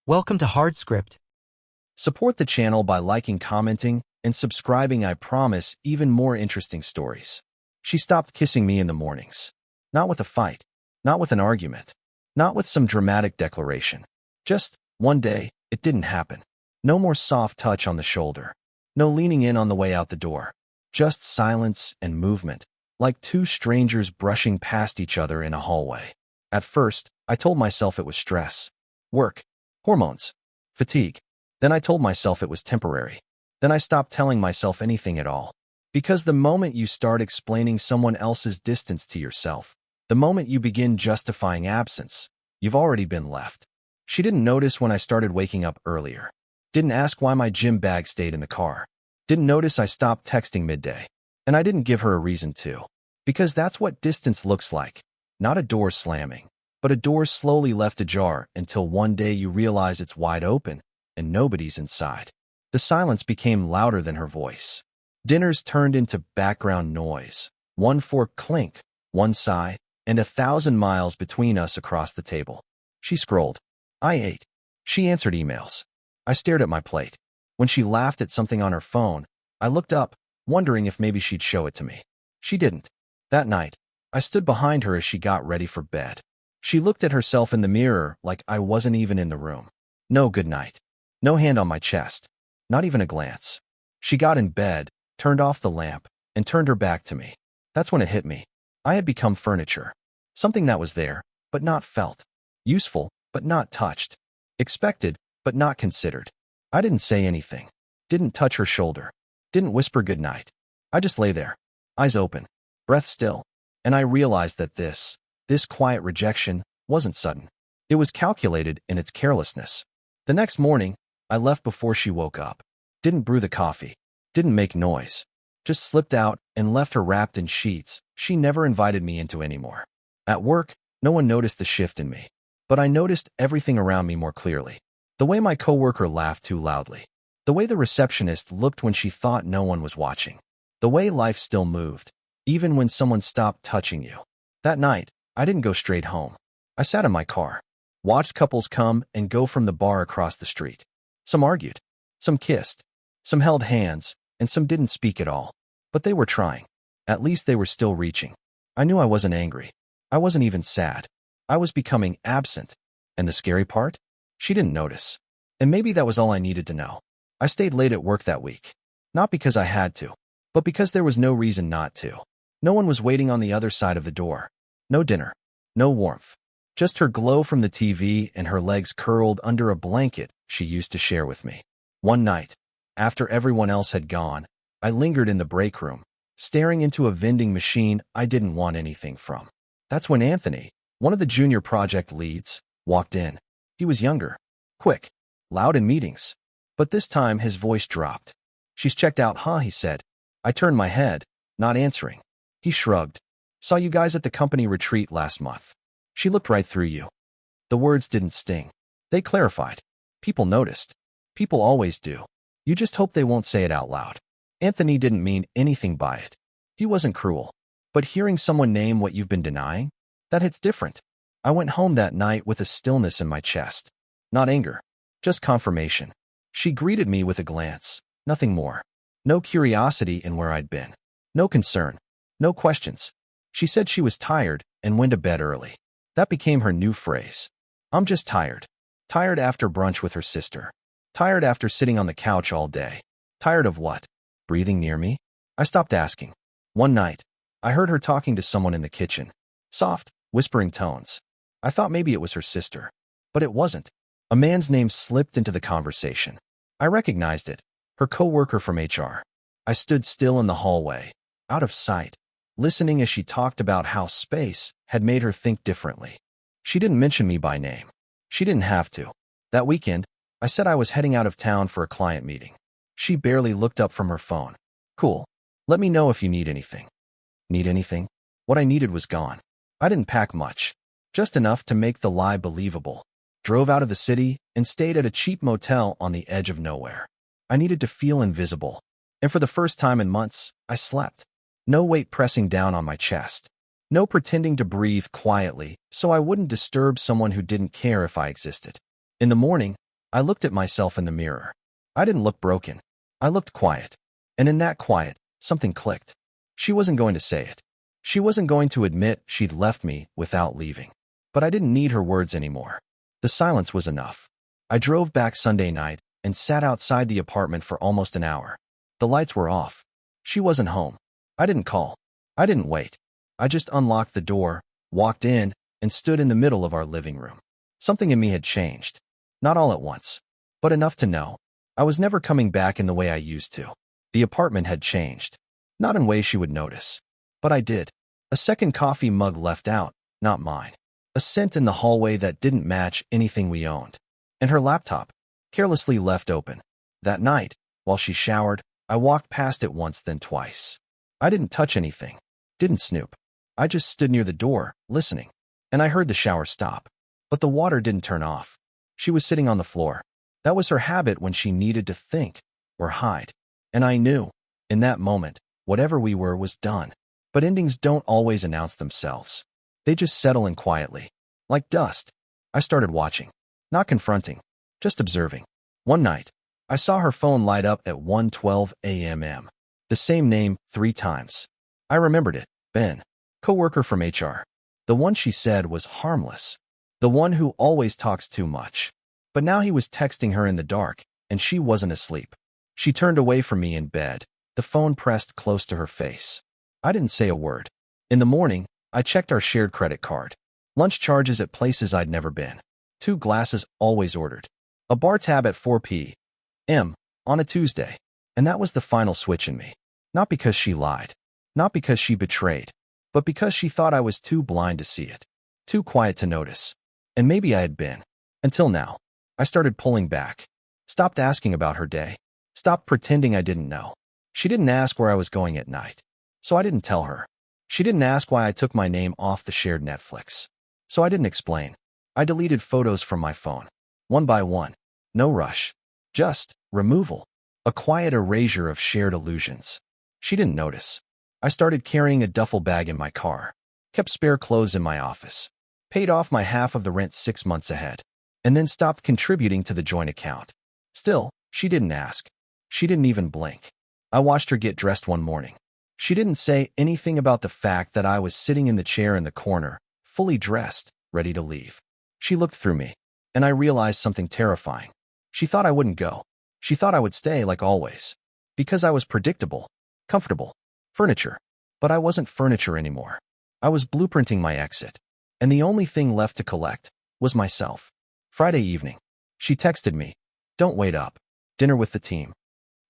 Welcome to Hard Script. Support the channel by liking, commenting, and subscribing. I promise even more interesting stories. She stopped kissing me in the mornings. Not with a fight, not with an argument, not with some dramatic declaration. Just one day, it didn't happen. No more soft touch on the shoulder. No leaning in on the way out the door. Just silence and movement, like two strangers brushing past each other in a hallway. At first, I told myself it was stress, work, hormones, fatigue. Then I told myself it was temporary. Then I stopped telling myself anything at all. Because the moment you start explaining someone else's distance to yourself, the moment you begin justifying absence, you've already been left. She didn't notice when I started waking up earlier. Didn't ask why my gym bag stayed in the car. Didn't notice I stopped texting midday. And I didn't give her a reason to. Because that's what distance looks like. Not a door slamming, but a door slowly left ajar until one day you realize it's wide open and nobody's inside. The silence became louder than her voice. Dinners turned into background noise. One fork clink, one sigh, and 1,000 miles between us across the table. She scrolled. I ate. She answered emails. I stared at my plate. When she laughed at something on her phone, I looked up, wondering if maybe she'd show it to me. She didn't. That night, I stood behind her as she got ready for bed. She looked at herself in the mirror like I wasn't even in the room. No good night. No hand on my chest. Not even a glance. She got in bed, turned off the lamp, and turned her back to me. That's when it hit me. I had become furniture. Something that was there, but not felt. Useful, but not touched. Expected, but not considered. I didn't say anything. Didn't touch her shoulder. Didn't whisper goodnight. I just lay there, eyes open, breath still. And I realized that this quiet rejection wasn't sudden. It was calculated in its carelessness. The next morning, I left before she woke up. Didn't brew the coffee. Didn't make noise. Just slipped out and left her wrapped in sheets she never invited me into anymore. At work, no one noticed the shift in me. But I noticed everything around me more clearly. The way my coworker laughed too loudly. The way the receptionist looked when she thought no one was watching. The way life still moved, even when someone stopped touching you. That night, I didn't go straight home. I sat in my car. Watched couples come and go from the bar across the street. Some argued. Some kissed. Some held hands, and some didn't speak at all. But they were trying. At least they were still reaching. I knew I wasn't angry. I wasn't even sad. I was becoming absent. And the scary part? She didn't notice. And maybe that was all I needed to know. I stayed late at work that week. Not because I had to, but because there was no reason not to. No one was waiting on the other side of the door. No dinner. No warmth. Just her glow from the TV and her legs curled under a blanket she used to share with me. One night, after everyone else had gone, I lingered in the break room, staring into a vending machine I didn't want anything from. That's when Anthony, one of the junior project leads, walked in. He was younger, quick, loud in meetings. But this time his voice dropped. She's checked out, huh? He said. I turned my head, not answering. He shrugged. Saw you guys at the company retreat last month. She looked right through you. The words didn't sting. They clarified. People noticed. People always do. You just hope they won't say it out loud. Anthony didn't mean anything by it. He wasn't cruel. But hearing someone name what you've been denying, that hits different. I went home that night with a stillness in my chest. Not anger, just confirmation. She greeted me with a glance, nothing more. No curiosity in where I'd been. No concern. No questions. She said she was tired and went to bed early. That became her new phrase. I'm just tired. Tired after brunch with her sister. Tired after sitting on the couch all day. Tired of what? Breathing near me? I stopped asking. One night, I heard her talking to someone in the kitchen. Soft, whispering tones. I thought maybe it was her sister. But it wasn't. A man's name slipped into the conversation. I recognized it. Her coworker from HR. I stood still in the hallway, out of sight, listening as she talked about how space had made her think differently. She didn't mention me by name. She didn't have to. That weekend, I said I was heading out of town for a client meeting. She barely looked up from her phone. Cool. Let me know if you need anything. Need anything? What I needed was gone. I didn't pack much. Just enough to make the lie believable. Drove out of the city and stayed at a cheap motel on the edge of nowhere. I needed to feel invisible. And for the first time in months, I slept. No weight pressing down on my chest. No pretending to breathe quietly so I wouldn't disturb someone who didn't care if I existed. In the morning, I looked at myself in the mirror. I didn't look broken. I looked quiet. And in that quiet, something clicked. She wasn't going to say it. She wasn't going to admit she'd left me without leaving. But I didn't need her words anymore. The silence was enough. I drove back Sunday night and sat outside the apartment for almost an hour. The lights were off. She wasn't home. I didn't call. I didn't wait. I just unlocked the door, walked in, and stood in the middle of our living room. Something in me had changed. Not all at once, but enough to know. I was never coming back in the way I used to. The apartment had changed. Not in ways she would notice. But I did. A second coffee mug left out, not mine. A scent in the hallway that didn't match anything we owned. And her laptop, carelessly left open. That night, while she showered, I walked past it once, then twice. I didn't touch anything. Didn't snoop. I just stood near the door, listening. And I heard the shower stop. But the water didn't turn off. She was sitting on the floor. That was her habit when she needed to think or hide. And I knew, in that moment, whatever we were was done. But endings don't always announce themselves. They just settle in quietly. Like dust. I started watching. Not confronting. Just observing. One night, I saw her phone light up at 1:12 a.m. The same name 3 times. I remembered it. Ben. Coworker from HR. The one she said was harmless. The one who always talks too much. But now he was texting her in the dark, and she wasn't asleep. She turned away from me in bed, the phone pressed close to her face. I didn't say a word. In the morning, I checked our shared credit card. Lunch charges at places I'd never been. 2 glasses always ordered. A bar tab at 4 p.m. on a Tuesday. And that was the final switch in me. Not because she lied. Not because she betrayed. But because she thought I was too blind to see it. Too quiet to notice. And maybe I had been. Until now. I started pulling back. Stopped asking about her day. Stopped pretending I didn't know. She didn't ask where I was going at night. So I didn't tell her. She didn't ask why I took my name off the shared Netflix. So I didn't explain. I deleted photos from my phone. One by one. No rush. Just removal. A quiet erasure of shared illusions. She didn't notice. I started carrying a duffel bag in my car. Kept spare clothes in my office. Paid off my half of the rent 6 months ahead. And then stopped contributing to the joint account. Still, she didn't ask. She didn't even blink. I watched her get dressed one morning. She didn't say anything about the fact that I was sitting in the chair in the corner, fully dressed, ready to leave. She looked through me, and I realized something terrifying. She thought I wouldn't go. She thought I would stay like always. Because I was predictable, comfortable, furniture. But I wasn't furniture anymore. I was blueprinting my exit. And the only thing left to collect was myself. Friday evening. She texted me, "Don't wait up. Dinner with the team."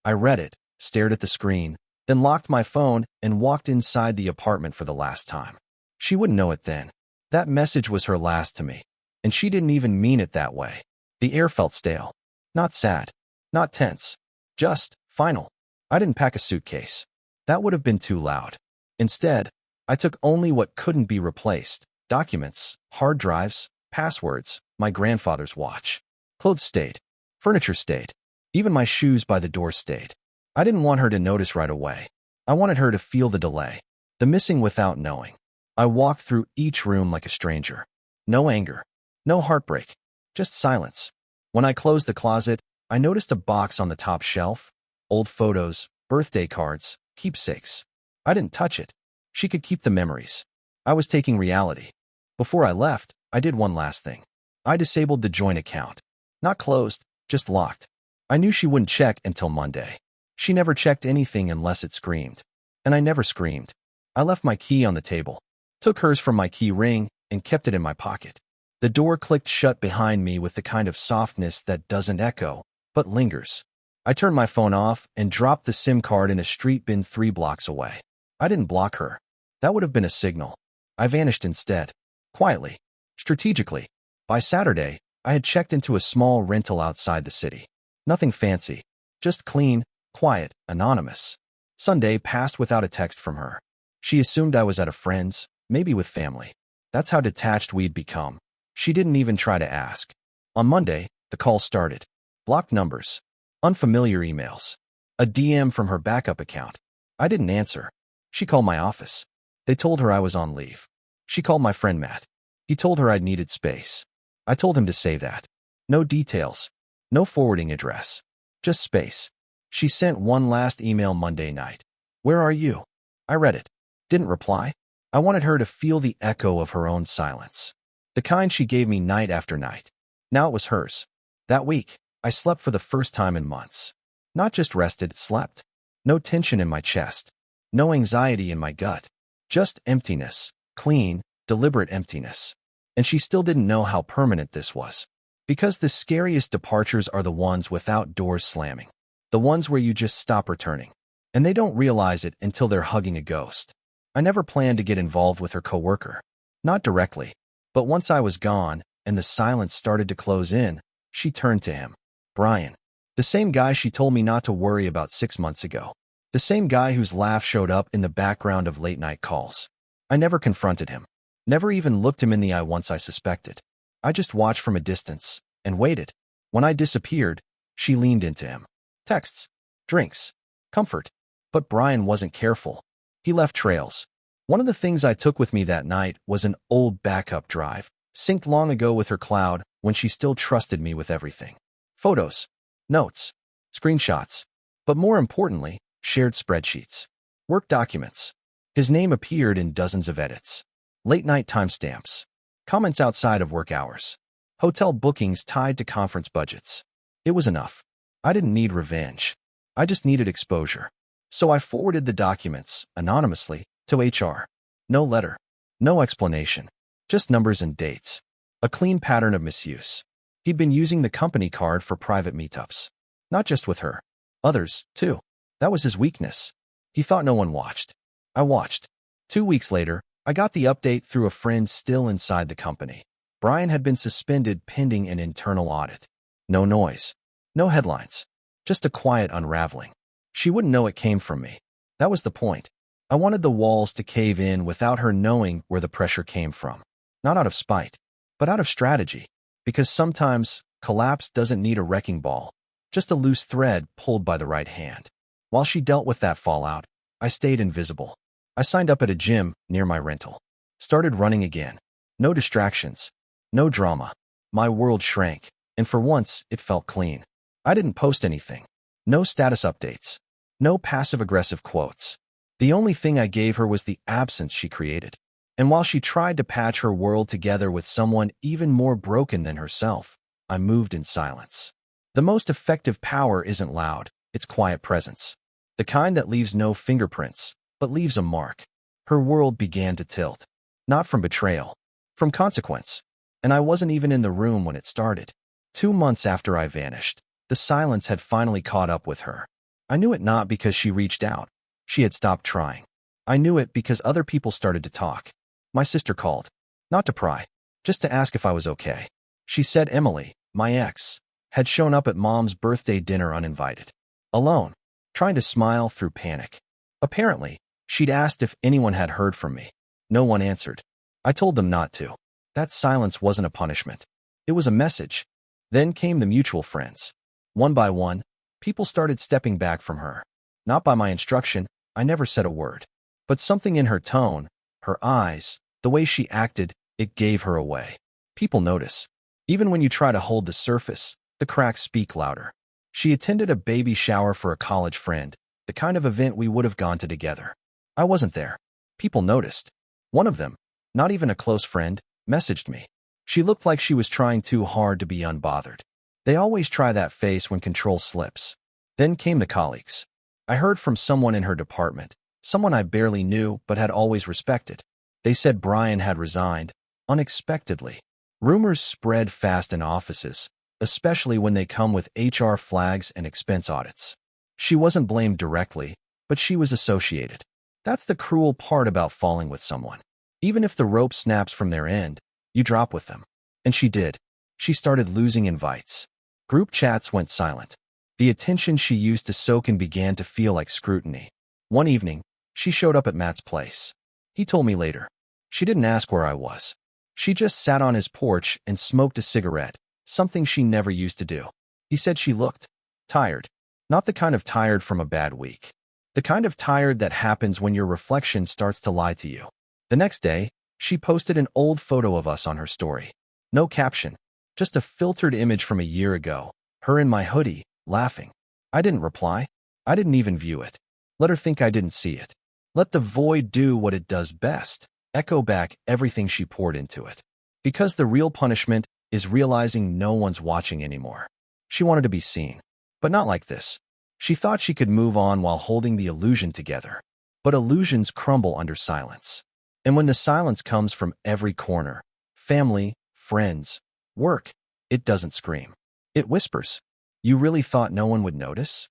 I read it, stared at the screen, then locked my phone and walked inside the apartment for the last time. She wouldn't know it then. That message was her last to me. And she didn't even mean it that way. The air felt stale. Not sad. Not tense. Just final. I didn't pack a suitcase. That would have been too loud. Instead, I took only what couldn't be replaced. Documents, hard drives, passwords, my grandfather's watch. Clothes stayed. Furniture stayed. Even my shoes by the door stayed. I didn't want her to notice right away. I wanted her to feel the delay. The missing without knowing. I walked through each room like a stranger. No anger. No heartbreak. Just silence. When I closed the closet, I noticed a box on the top shelf. Old photos, birthday cards, keepsakes. I didn't touch it. She could keep the memories. I was taking reality. Before I left, I did one last thing. I disabled the joint account. Not closed, just locked. I knew she wouldn't check until Monday. She never checked anything unless it screamed. And I never screamed. I left my key on the table, took hers from my key ring, and kept it in my pocket. The door clicked shut behind me with the kind of softness that doesn't echo, but lingers. I turned my phone off and dropped the SIM card in a street bin 3 blocks away. I didn't block her. That would have been a signal. I vanished instead. Quietly. Strategically. By Saturday, I had checked into a small rental outside the city. Nothing fancy. Just clean, quiet, anonymous. Sunday passed without a text from her. She assumed I was at a friend's, maybe with family. That's how detached we'd become. She didn't even try to ask. On Monday, the call started. Blocked numbers. Unfamiliar emails. A DM from her backup account. I didn't answer. She called my office. They told her I was on leave. She called my friend Matt. He told her I'd needed space. I told him to say that. No details. No forwarding address. Just space. She sent one last email Monday night. Where are you? I read it. Didn't reply. I wanted her to feel the echo of her own silence. The kind she gave me night after night. Now it was hers. That week, I slept for the first time in months. Not just rested, slept. No tension in my chest. No anxiety in my gut. Just emptiness. Clean, deliberate emptiness. And she still didn't know how permanent this was. Because the scariest departures are the ones without doors slamming. The ones where you just stop returning. And they don't realize it until they're hugging a ghost. I never planned to get involved with her coworker. Not directly. But once I was gone, and the silence started to close in, she turned to him. Brian. The same guy she told me not to worry about 6 months ago. The same guy whose laugh showed up in the background of late-night calls. I never confronted him. Never even looked him in the eye once I suspected. I just watched from a distance, and waited. When I disappeared, she leaned into him. Texts. Drinks. Comfort. But Brian wasn't careful. He left trails. One of the things I took with me that night was an old backup drive, synced long ago with her cloud when she still trusted me with everything. Photos. Notes. Screenshots. But more importantly, shared spreadsheets. Work documents. His name appeared in dozens of edits. Late-night timestamps. Comments outside of work hours. Hotel bookings tied to conference budgets. It was enough. I didn't need revenge. I just needed exposure. So I forwarded the documents, anonymously, to HR. No letter. No explanation. Just numbers and dates. A clean pattern of misuse. He'd been using the company card for private meetups. Not just with her. Others, too. That was his weakness. He thought no one watched. I watched. 2 weeks later, I got the update through a friend still inside the company. Brian had been suspended pending an internal audit. No noise. No headlines. Just a quiet unraveling. She wouldn't know it came from me. That was the point. I wanted the walls to cave in without her knowing where the pressure came from. Not out of spite, but out of strategy. Because sometimes, collapse doesn't need a wrecking ball. Just a loose thread pulled by the right hand. While she dealt with that fallout, I stayed invisible. I signed up at a gym near my rental. Started running again. No distractions. No drama. My world shrank, and for once, it felt clean. I didn't post anything. No status updates. No passive-aggressive quotes. The only thing I gave her was the absence she created. And while she tried to patch her world together with someone even more broken than herself, I moved in silence. The most effective power isn't loud, it's quiet presence. The kind that leaves no fingerprints, but leaves a mark. Her world began to tilt. Not from betrayal, from consequence. And I wasn't even in the room when it started. 2 months after I vanished, the silence had finally caught up with her. I knew it not because she reached out. She had stopped trying. I knew it because other people started to talk. My sister called. Not to pry, just to ask if I was okay. She said Emily, my ex, had shown up at Mom's birthday dinner uninvited. Alone, trying to smile through panic. Apparently, she'd asked if anyone had heard from me. No one answered. I told them not to. That silence wasn't a punishment. It was a message. Then came the mutual friends. One by one, people started stepping back from her. Not by my instruction, I never said a word. But something in her tone, her eyes, the way she acted, it gave her away. People notice. Even when you try to hold the surface, the cracks speak louder. She attended a baby shower for a college friend, the kind of event we would have gone to together. I wasn't there. People noticed. One of them, not even a close friend, messaged me. She looked like she was trying too hard to be unbothered. They always try that face when control slips. Then came the colleagues. I heard from someone in her department, someone I barely knew but had always respected. They said Brian had resigned, unexpectedly. Rumors spread fast in offices, especially when they come with HR flags and expense audits. She wasn't blamed directly, but she was associated. That's the cruel part about falling with someone. Even if the rope snaps from their end, you drop with them. And she did. She started losing invites. Group chats went silent. The attention she used to soak in began to feel like scrutiny. One evening, she showed up at Matt's place. He told me later. She didn't ask where I was. She just sat on his porch and smoked a cigarette, something she never used to do. He said she looked tired. Not the kind of tired from a bad week. The kind of tired that happens when your reflection starts to lie to you. The next day, she posted an old photo of us on her story. No caption, just a filtered image from a year ago, Her in my hoodie, laughing. I didn't reply. I didn't even view it. Let her think I didn't see it. Let the void do what it does best, echo back everything she poured into it. Because the real punishment is realizing no one's watching anymore. She wanted to be seen, but not like this. She thought she could move on while holding the illusion together. But illusions crumble under silence. And when the silence comes from every corner, family, friends, work, it doesn't scream. It whispers. You really thought no one would notice?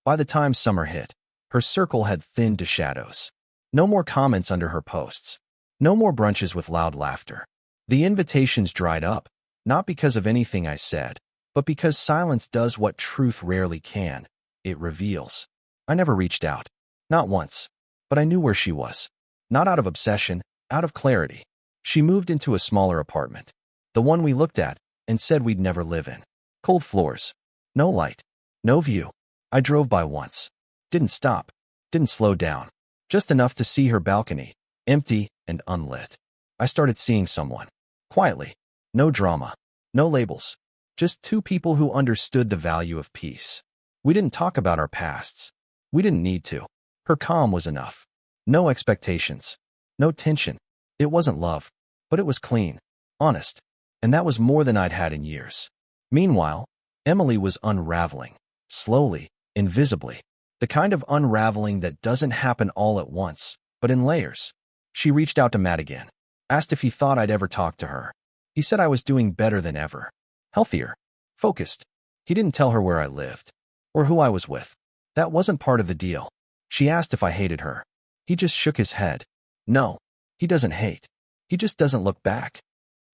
By the time summer hit, her circle had thinned to shadows. No more comments under her posts. No more brunches with loud laughter. The invitations dried up, not because of anything I said, but because silence does what truth rarely can. It reveals. I never reached out. Not once. But I knew where she was. Not out of obsession, out of clarity. She moved into a smaller apartment. The one we looked at and said we'd never live in. Cold floors. No light. No view. I drove by once. Didn't stop. Didn't slow down. Just enough to see her balcony, empty and unlit. I started seeing someone. Quietly. No drama. No labels. Just two people who understood the value of peace. We didn't talk about our pasts. We didn't need to. Her calm was enough. No expectations. No tension. It wasn't love, but it was clean, honest, and that was more than I'd had in years. Meanwhile, Emily was unraveling, slowly, invisibly, the kind of unraveling that doesn't happen all at once, but in layers. She reached out to Matt again, asked if he thought I'd ever talk to her. He said I was doing better than ever, healthier, focused. He didn't tell her where I lived, or who I was with. That wasn't part of the deal. She asked if I hated her. He just shook his head. No, he doesn't hate. He just doesn't look back.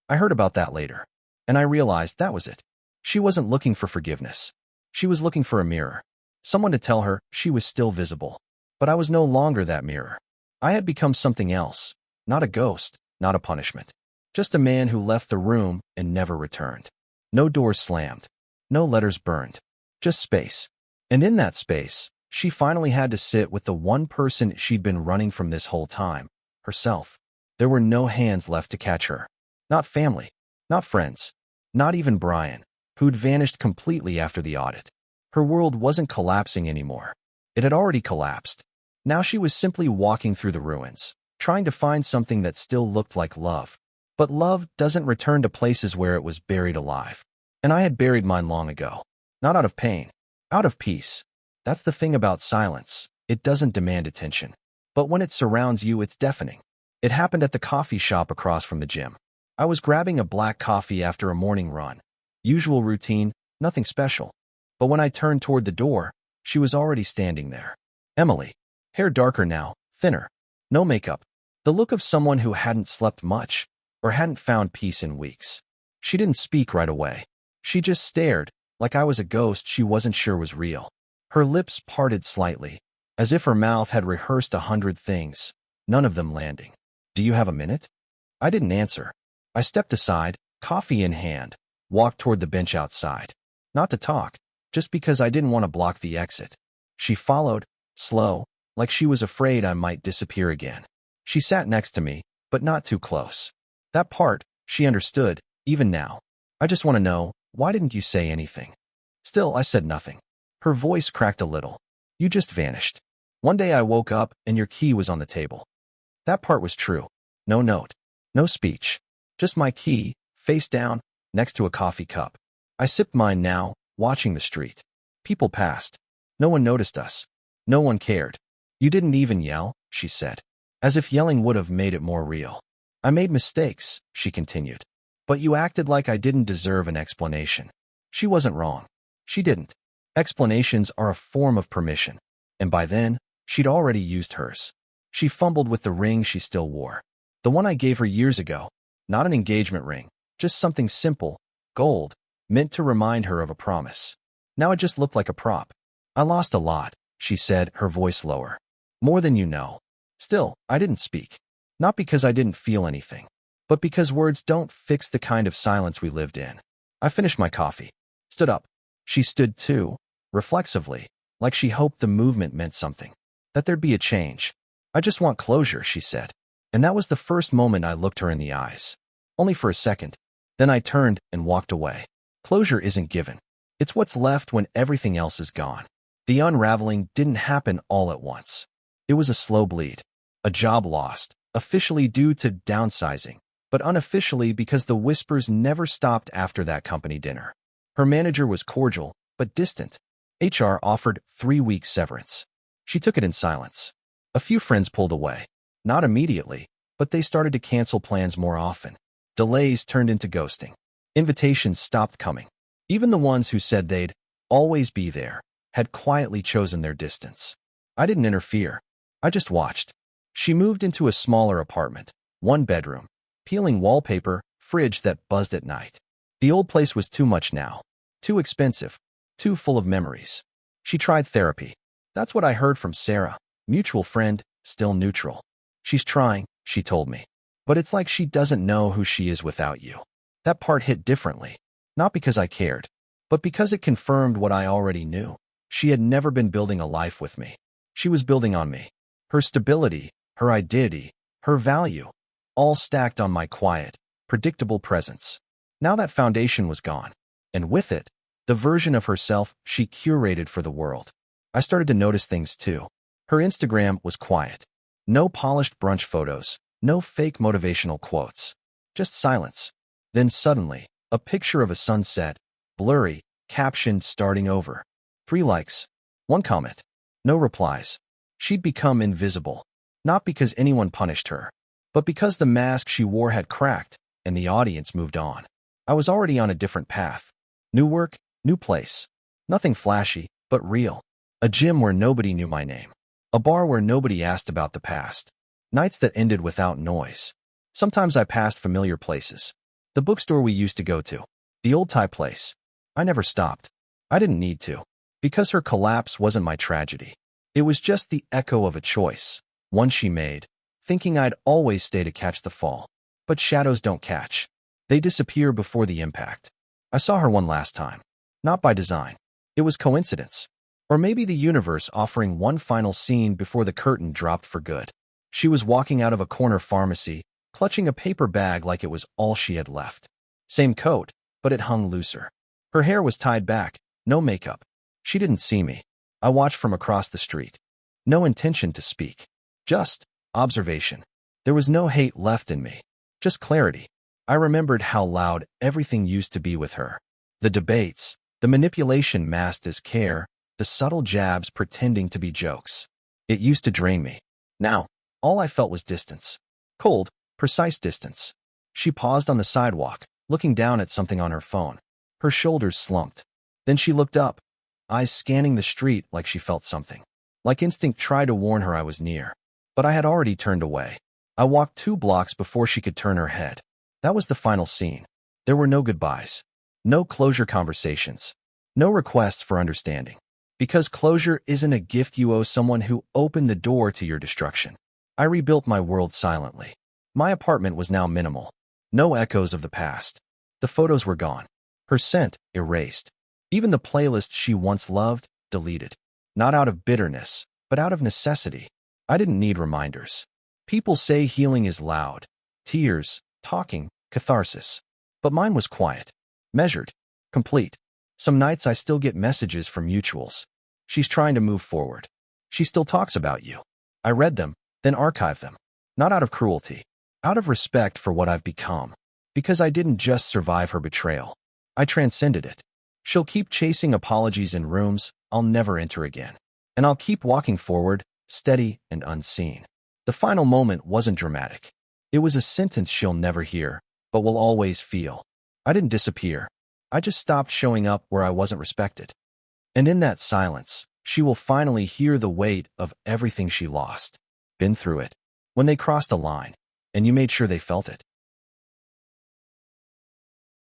I heard about that later, and I realized that was it. She wasn't looking for forgiveness. She was looking for a mirror, someone to tell her she was still visible. But I was no longer that mirror. I had become something else, not a ghost, not a punishment. Just a man who left the room and never returned. No doors slammed. No letters burned. Just space. And in that space, she finally had to sit with the one person she'd been running from this whole time, herself. There were no hands left to catch her. Not family. Not friends. Not even Brian, who'd vanished completely after the audit. Her world wasn't collapsing anymore. It had already collapsed. Now she was simply walking through the ruins, trying to find something that still looked like love. But love doesn't return to places where it was buried alive. And I had buried mine long ago. Not out of pain. Out of peace. That's the thing about silence. It doesn't demand attention. But when it surrounds you, it's deafening. It happened at the coffee shop across from the gym. I was grabbing a black coffee after a morning run. Usual routine, nothing special. But when I turned toward the door, she was already standing there. Emily. Hair darker now, thinner. No makeup. The look of someone who hadn't slept much, or hadn't found peace in weeks. She didn't speak right away. She just stared, like I was a ghost she wasn't sure was real. Her lips parted slightly, as if her mouth had rehearsed 100 things, none of them landing. Do you have a minute? I didn't answer. I stepped aside, coffee in hand, walked toward the bench outside. Not to talk, just because I didn't want to block the exit. She followed, slow, like she was afraid I might disappear again. She sat next to me, but not too close. That part, she understood, even now. I just want to know, why didn't you say anything? Still, I said nothing. Her voice cracked a little. You just vanished. One day I woke up and your key was on the table. That part was true. No note. No speech. Just my key, face down, next to a coffee cup. I sipped mine now, watching the street. People passed. No one noticed us. No one cared. You didn't even yell, she said. As if yelling would have made it more real. I made mistakes, she continued. But you acted like I didn't deserve an explanation. She wasn't wrong. She didn't. Explanations are a form of permission. And by then, she'd already used hers. She fumbled with the ring she still wore. The one I gave her years ago. Not an engagement ring. Just something simple, gold, meant to remind her of a promise. Now it just looked like a prop. I lost a lot, she said, her voice lower. More than you know. Still, I didn't speak. Not because I didn't feel anything, but because words don't fix the kind of silence we lived in. I finished my coffee. Stood up. She stood too, reflexively, like she hoped the movement meant something. That there'd be a change. I just want closure, she said. And that was the first moment I looked her in the eyes. Only for a second. Then I turned and walked away. Closure isn't given. It's what's left when everything else is gone. The unraveling didn't happen all at once. It was a slow bleed. A job lost, officially due to downsizing, but unofficially because the whispers never stopped after that company dinner. Her manager was cordial, but distant. HR offered 3 weeks severance. She took it in silence. A few friends pulled away. Not immediately, but they started to cancel plans more often. Delays turned into ghosting. Invitations stopped coming. Even the ones who said they'd always be there had quietly chosen their distance. I didn't interfere. I just watched. She moved into a smaller apartment, 1 bedroom, peeling wallpaper, fridge that buzzed at night. The old place was too much now. Too expensive. Too full of memories. She tried therapy. That's what I heard from Sarah, mutual friend, still neutral. She's trying, she told me. But it's like she doesn't know who she is without you. That part hit differently. Not because I cared, but because it confirmed what I already knew. She had never been building a life with me. She was building on me. Her stability, her identity, her value, all stacked on my quiet, predictable presence. Now that foundation was gone, and with it, the version of herself she curated for the world. I started to notice things too. Her Instagram was quiet. No polished brunch photos, no fake motivational quotes. Just silence. Then suddenly, a picture of a sunset, blurry, captioned starting over. 3 likes. 1 comment. No replies. She'd become invisible. Not because anyone punished her, but because the mask she wore had cracked, and the audience moved on. I was already on a different path. New work, new place. Nothing flashy, but real. A gym where nobody knew my name. A bar where nobody asked about the past. Nights that ended without noise. Sometimes I passed familiar places. The bookstore we used to go to. The old Thai place. I never stopped. I didn't need to. Because her collapse wasn't my tragedy. It was just the echo of a choice. One she made, thinking I'd always stay to catch the fall. But shadows don't catch. They disappear before the impact. I saw her one last time. Not by design. It was coincidence. Or maybe the universe offering one final scene before the curtain dropped for good. She was walking out of a corner pharmacy, clutching a paper bag like it was all she had left. Same coat, but it hung looser. Her hair was tied back, no makeup. She didn't see me. I watched from across the street. No intention to speak. Just observation. There was no hate left in me. Just clarity. I remembered how loud everything used to be with her. The debates, the manipulation masked as care, the subtle jabs pretending to be jokes. It used to drain me. Now, all I felt was distance. Cold, precise distance. She paused on the sidewalk, looking down at something on her phone. Her shoulders slumped. Then she looked up, eyes scanning the street like she felt something. Like instinct tried to warn her I was near. But I had already turned away. I walked 2 blocks before she could turn her head. That was the final scene. There were no goodbyes. No closure conversations. No requests for understanding. Because closure isn't a gift you owe someone who opened the door to your destruction. I rebuilt my world silently. My apartment was now minimal. No echoes of the past. The photos were gone. Her scent erased. Even the playlist she once loved, deleted. Not out of bitterness, but out of necessity. I didn't need reminders. People say healing is loud. Tears, talking, catharsis. But mine was quiet. Measured. Complete. Some nights I still get messages from mutuals. She's trying to move forward. She still talks about you. I read them, then archived them. Not out of cruelty. Out of respect for what I've become. Because I didn't just survive her betrayal. I transcended it. She'll keep chasing apologies in rooms I'll never enter again. And I'll keep walking forward, steady and unseen. The final moment wasn't dramatic. It was a sentence she'll never hear, but will always feel. I didn't disappear. I just stopped showing up where I wasn't respected. And in that silence, she will finally hear the weight of everything she lost. Been through it. When they crossed a line, and you made sure they felt it.